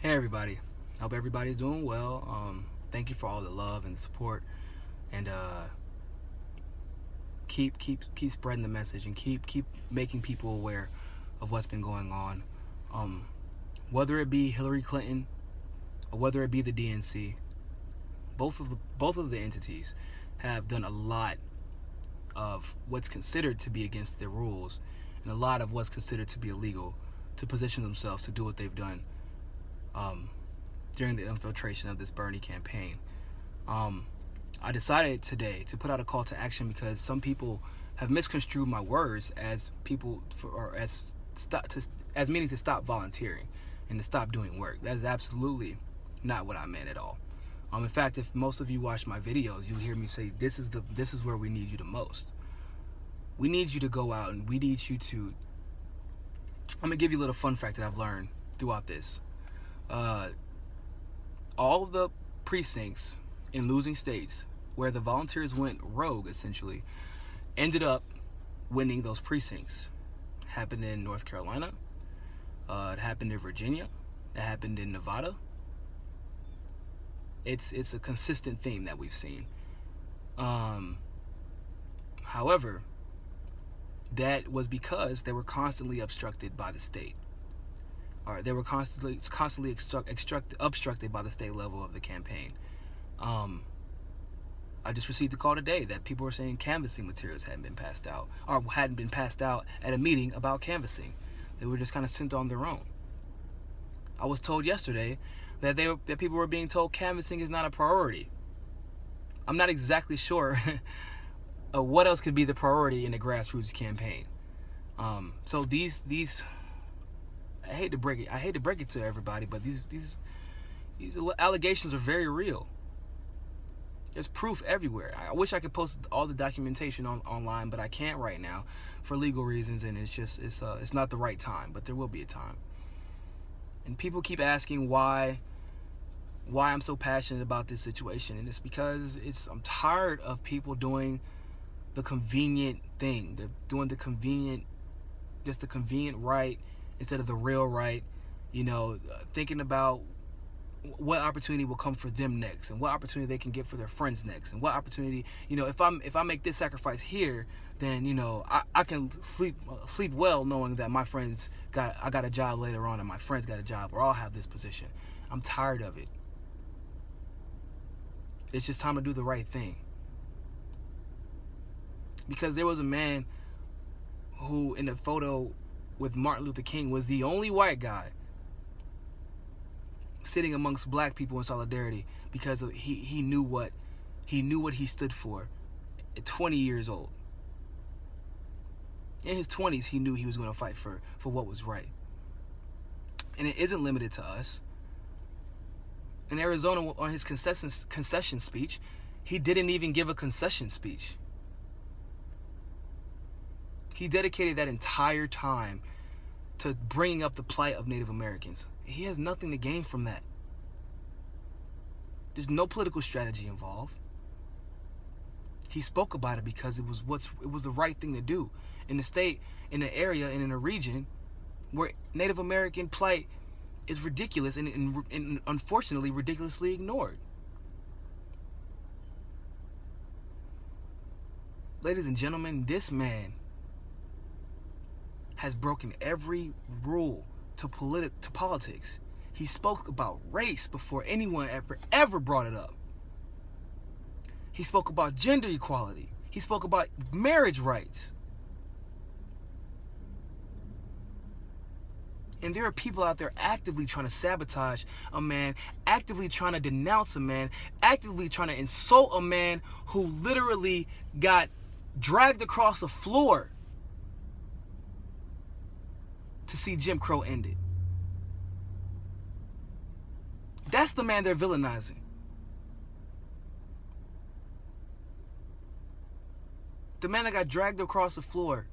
Hey everybody, hope everybody's doing well. Thank you for all the love and support, and keep spreading the message and keep making people aware of what's been going on. Um, Whether it be Hillary Clinton or whether it be the DNC, both of the entities have done a lot of what's considered to be against their rules, and a lot of what's considered to be illegal to position themselves to do what they've done. Um, During the infiltration of this Bernie campaign. I decided today to put out a call to action because some people have misconstrued my words as as meaning to stop volunteering and to stop doing work. That is absolutely not what I meant at all. In fact, if most of you watch my videos, you'll hear me say this is where we need you the most. We need you to go out and we need you to. I'm gonna give you a little fun fact that I've learned throughout this. All of the precincts in losing states where the volunteers went rogue, essentially, ended up winning those precincts. It happened in North Carolina. It happened in Virginia. It happened in Nevada. It's a consistent theme that we've seen. However, that was because they were constantly obstructed by the state. They were constantly obstructed by the state level of the campaign. I just received a call today that people were saying canvassing materials hadn't been passed out at a meeting about canvassing. They were just kind of sent on their own. I was told yesterday that people were being told canvassing is not a priority. I'm not exactly sure what else could be the priority in a grassroots campaign. So these I hate to break it to everybody, but these allegations are very real. There's proof everywhere. I wish I could post all the documentation online, but I can't right now for legal reasons, and it's not the right time, but there will be a time. And people keep asking why I'm so passionate about this situation, and it's because I'm tired of people doing the convenient thing. They're doing the convenient right instead of the real right, thinking about what opportunity will come for them next and what opportunity they can get for their friends next and what opportunity, if I make this sacrifice here, then, I can sleep well knowing that my friends I got a job later on and my friends got a job, or I'll have this position. I'm tired of it. It's just time to do the right thing. Because there was a man who, in the photo with Martin Luther King, was the only white guy sitting amongst black people in solidarity because he knew what he stood for at 20 years old. In his 20s, he knew he was going to fight for what was right. And it isn't limited to us. In Arizona, on his concession speech, he didn't even give a concession speech. He dedicated that entire time to bringing up the plight of Native Americans. He has nothing to gain from that. There's no political strategy involved. He spoke about it because it was the right thing to do in the state, in an area, and in a region where Native American plight is ridiculous and unfortunately ridiculously ignored. Ladies and gentlemen, this man has broken every rule to politics. He spoke about race before anyone ever brought it up. He spoke about gender equality. He spoke about marriage rights. And there are people out there actively trying to sabotage a man, actively trying to denounce a man, actively trying to insult a man who literally got dragged across the floor to see Jim Crow ended. That's the man they're villainizing. The man that got dragged across the floor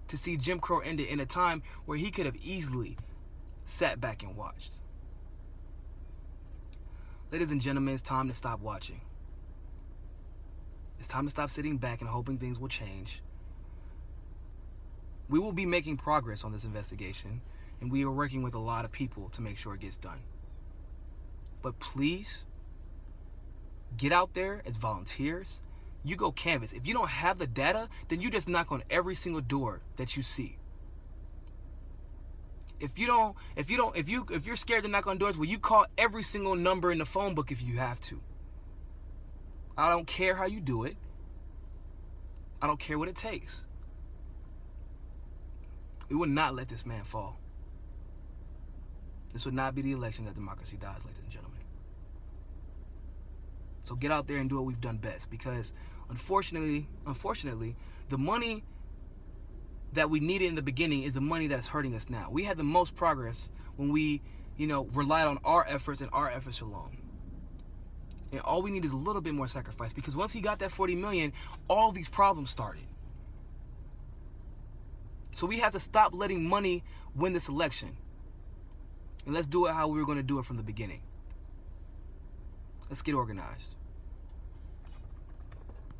to see Jim Crow ended in a time where he could have easily sat back and watched. Ladies and gentlemen, it's time to stop watching. It's time to stop sitting back and hoping things will change. We will be making progress on this investigation, and we are working with a lot of people to make sure it gets done. But please, get out there as volunteers. You go canvass. If you don't have the data, then you just knock on every single door that you see. If you're scared to knock on doors, well, you call every single number in the phone book if you have to. I don't care how you do it. I don't care what it takes. We will not let this man fall. This would not be the election that democracy dies, ladies and gentlemen. So get out there and do what we've done best, because unfortunately, the money that we needed in the beginning is the money that's hurting us now. We had the most progress when we, relied on our efforts and our efforts alone. And all we need is a little bit more sacrifice, because once he got that 40 million, all these problems started. So we have to stop letting money win this election. And let's do it how we were going to do it from the beginning. Let's get organized.